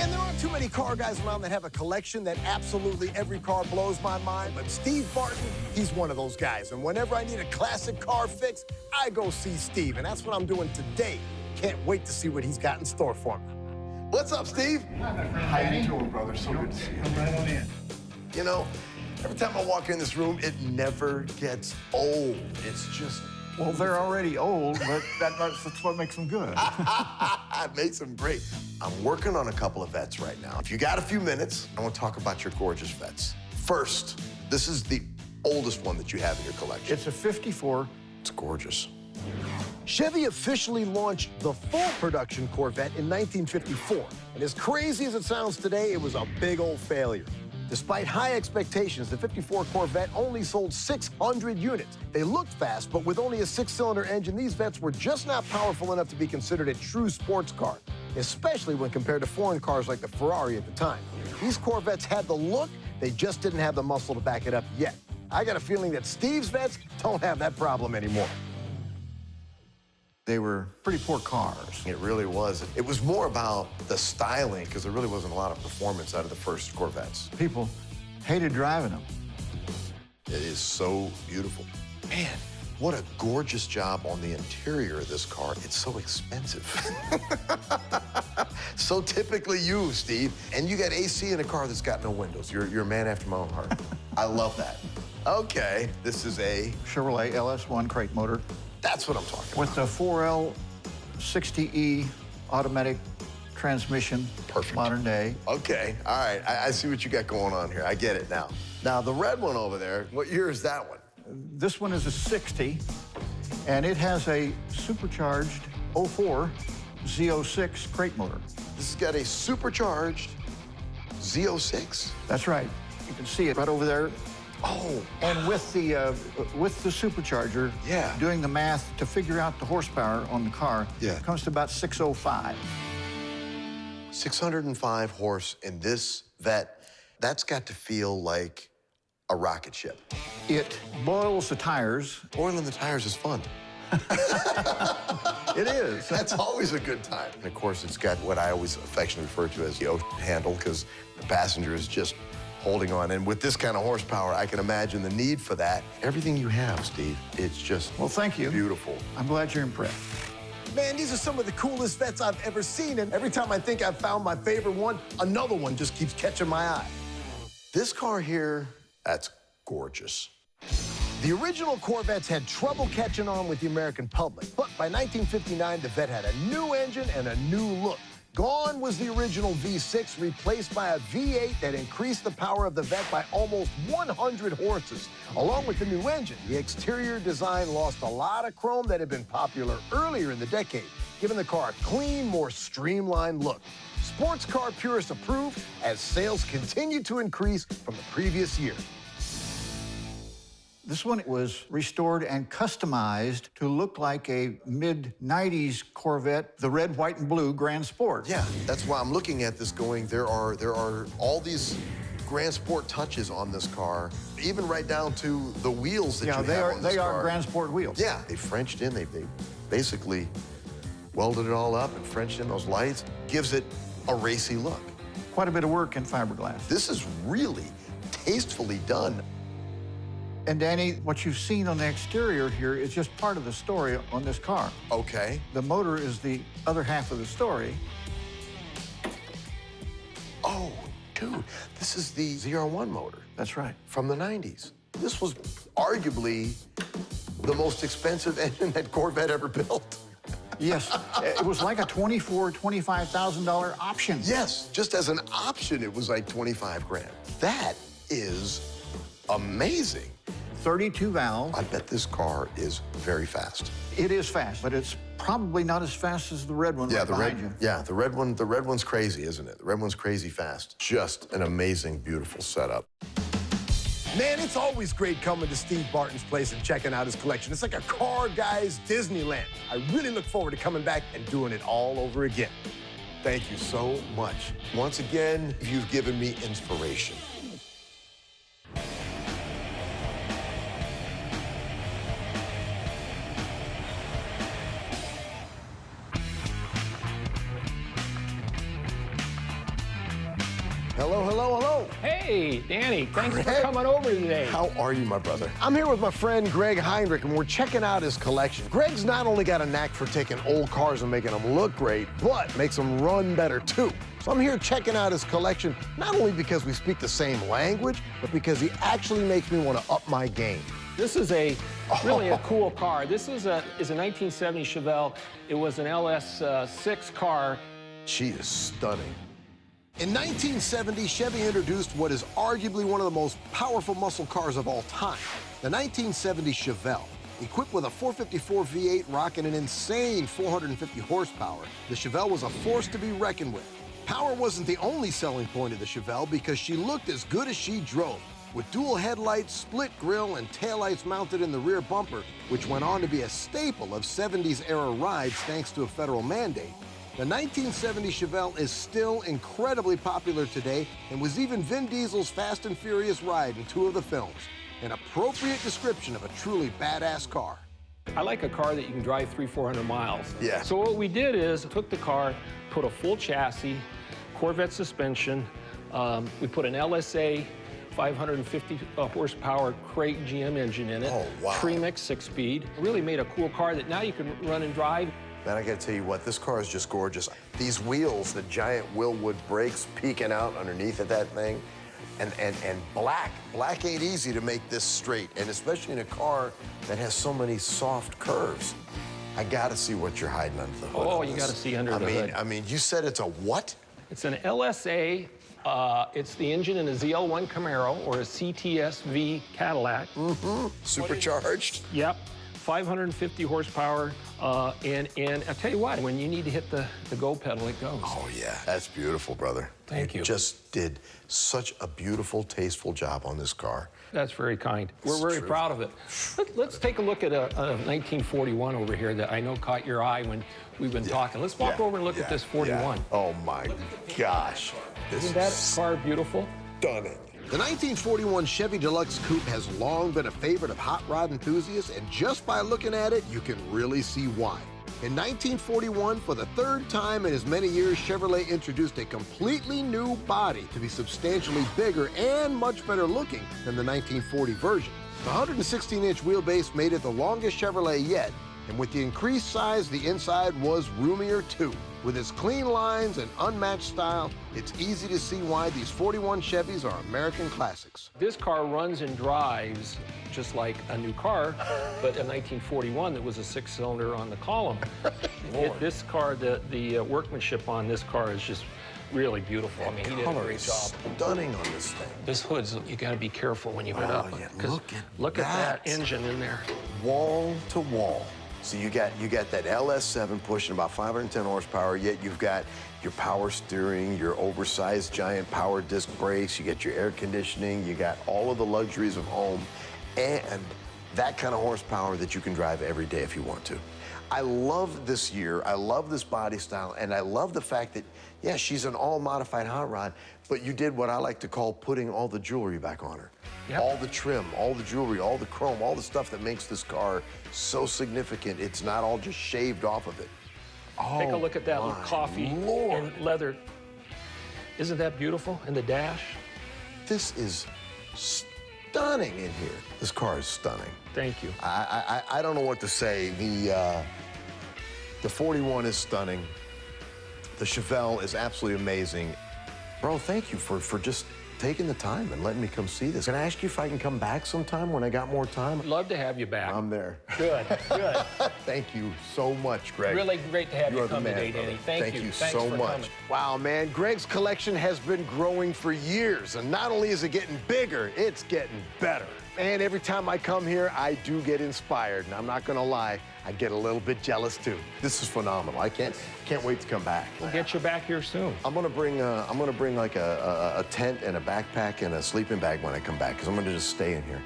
Man, there aren't too many car guys around that have a collection that absolutely every car blows my mind, but Steve Barton, he's one of those guys. And whenever I need a classic car fix, I go see Steve, and that's what I'm doing today. Can't wait to see what he's got in store for me. What's up, Steve? Hi, my friend. How you doing, brother? So good to see you. Come right on in. You know, every time I walk in this room, it never gets old. It's just... Well, they're already old, but that's what makes them good. It makes them great. I'm working on a couple of vets right now. If you got a few minutes, I want to talk about your gorgeous vets. First, this is the oldest one that you have in your collection. It's a 54. It's gorgeous. Chevy officially launched the full production Corvette in 1954. And as crazy as it sounds today, it was a big old failure. Despite high expectations, the 54 Corvette only sold 600 units. They looked fast, but with only a 6-cylinder engine, these Vettes were just not powerful enough to be considered a true sports car, especially when compared to foreign cars like the Ferrari at the time. These Corvettes had the look, they just didn't have the muscle to back it up yet. I got a feeling that Steve's Vettes don't have that problem anymore. They were pretty poor cars. It really was. It was more about the styling, because there really wasn't a lot of performance out of the first Corvettes. People hated driving them. It is so beautiful. Man, what a gorgeous job on the interior of this car. It's so expensive. So typically you, Steve. And you got AC in a car that's got no windows. You're a man after my own heart. I love that. Okay, this is a... Chevrolet LS1 crate motor. That's what I'm talking about. With the 4L 60E automatic transmission. Perfect. Modern day. Okay, all right. I see what you got going on here. I get it now. Now, the red one over there, what year is that one? This one is a 60, and it has a supercharged 04 Z06 crate motor. This has got a supercharged Z06. That's right. You can see it right over there. Oh, and with the supercharger, yeah, doing the math to figure out the horsepower on the car, yeah, it comes to about 605. 605 horse in this Vette. That's got to feel like a rocket ship. It boils the tires. Oiling the tires is fun. It is. That's always a good time. And of course, it's got what I always affectionately refer to as the ocean handle, because the passenger is just holding on. And with this kind of horsepower, I can imagine the need for that. Everything you have, Steve, it's just well, thank you. Beautiful. I'm glad you're impressed. Man, these are some of the coolest Vettes I've ever seen, and every time I think I've found my favorite one, another one just keeps catching my eye. This car here, that's gorgeous. The original Corvettes had trouble catching on with the American public, but by 1959, the Vette had a new engine and a new look. Gone was the original V6, replaced by a V8 that increased the power of the Vette by almost 100 horses. Along with the new engine, the exterior design lost a lot of chrome that had been popular earlier in the decade, giving the car a clean, more streamlined look. Sports car purists approved as sales continued to increase from the previous year. This one was restored and customized to look like a mid-90s Corvette, the red, white, and blue Grand Sport. Yeah, that's why I'm looking at this going, there are all these Grand Sport touches on this car, even right down to the wheels that you have on this car. They are Grand Sport wheels. Yeah, they Frenched in, they basically welded it all up and Frenched in those lights. Gives it a racy look. Quite a bit of work in fiberglass. This is really tastefully done. And Danny, what you've seen on the exterior here is just part of the story on this car. Okay. The motor is the other half of the story. Oh, dude, this is the ZR1 motor. That's right. From the 90s. This was arguably the most expensive engine that Corvette ever built. Yes, it was like a $24,000, $25,000 option. Yes, just as an option, it was like 25 grand. That is amazing. 32 valve. I bet this car is very fast. It is fast, but it's probably not as fast as the red one right behind you. Yeah, the red one's crazy, isn't it? The red one's crazy fast. Just an amazing, beautiful setup. Man, it's always great coming to Steve Barton's place and checking out his collection. It's like a car guy's Disneyland. I really look forward to coming back and doing it all over again. Thank you so much. Once again, you've given me inspiration. Hello, hello, hello. Hey, Danny, thanks for Gregg. coming over today. How are you, my brother? I'm here with my friend Gregg, and we're checking out his collection. Gregg's not only got a knack for taking old cars and making them look great, but makes them run better too. So I'm here checking out his collection, not only because we speak the same language, but because he actually makes me want to up my game. This is really a cool car. This is a 1970 Chevelle. It was an LS6 car. She is stunning. In 1970, Chevy introduced what is arguably one of the most powerful muscle cars of all time, the 1970 Chevelle. Equipped with a 454 V8 rocking an insane 450 horsepower, the Chevelle was a force to be reckoned with. Power wasn't the only selling point of the Chevelle because she looked as good as she drove, with dual headlights, split grille, and taillights mounted in the rear bumper, which went on to be a staple of 70s-era rides thanks to a federal mandate. The 1970 Chevelle is still incredibly popular today and was even Vin Diesel's Fast and Furious ride in 2 of the films. An appropriate description of a truly badass car. I like a car that you can drive 300-400 miles. Yeah. So what we did is took the car, put a full chassis, Corvette suspension, we put an LSA 550 horsepower crate GM engine in it. Oh, wow. Premix 6-speed. Really made a cool car that now you can run and drive. Man, I gotta tell you what, this car is just gorgeous. These wheels, the giant Willwood brakes peeking out underneath of that thing, and black. Black ain't easy to make this straight, and especially in a car that has so many soft curves. I gotta see what you're hiding under the hood. Oh, you gotta see under the hood. I mean, you said it's a what? It's an LSA. It's the engine in a ZL1 Camaro or a CTS-V Cadillac. Mm-hmm. Supercharged? Yep. 550 horsepower, and I'll tell you what, when you need to hit the go pedal, it goes. Oh, yeah. That's beautiful, brother. Thank you. Just did such a beautiful, tasteful job on this car. That's very kind. We're It's very true. proud of it. Let's take a look at a 1941 over here that I know caught your eye when we've been talking. Let's walk over and look at this 41. Yeah. Oh, my gosh. This Isn't that is car beautiful? stunning. The 1941 Chevy Deluxe Coupe has long been a favorite of hot rod enthusiasts, and just by looking at it, you can really see why. In 1941, for the 3rd time in as many years, Chevrolet introduced a completely new body to be substantially bigger and much better looking than the 1940 version. The 116-inch wheelbase made it the longest Chevrolet yet, and with the increased size, the inside was roomier too. With its clean lines and unmatched style, it's easy to see why these 41 Chevys are American classics. This car runs and drives just like a new car, but a 1941 that was a 6-cylinder on the column. This car, the workmanship on this car is just really beautiful. I mean, he did a great job. Stunning on this thing. This hood's, you gotta be careful when you put up. yeah, 'Cause look at that engine in there. Wall to wall. So you got that LS7 pushing about 510 horsepower, yet you've got your power steering, your oversized giant power disc brakes, you got your air conditioning, you got all of the luxuries of home, and that kind of horsepower that you can drive every day if you want to. I love this year, I love this body style, and I love the fact that, yeah, she's an all-modified hot rod, but you did what I like to call putting all the jewelry back on her. Yep. All the trim, all the jewelry, all the chrome, all the stuff that makes this car so significant. It's not all just shaved off of it. Oh, Take a look at that my coffee Lord. and leather. Isn't that beautiful? And the dash? This is stunning in here. This car is stunning. Thank you. I don't know what to say. The 41 is stunning. The Chevelle is absolutely amazing. Bro, thank you for just taking the time and letting me come see this. Can I ask you if I can come back sometime when I got more time? Love to have you back. I'm there. Good, good. Thank you so much, Gregg. Really great to have you are the come man, today, brother. Danny. Thank you. Thanks so much. Coming. Wow, man, Gregg's collection has been growing for years, and not only is it getting bigger, it's getting better. And every time I come here, I do get inspired, and I'm not gonna lie, I get a little bit jealous too. This is phenomenal. I can't wait to come back. We'll get you back here soon. I'm gonna bring like a tent and a backpack and a sleeping bag when I come back, because I'm gonna just stay in here.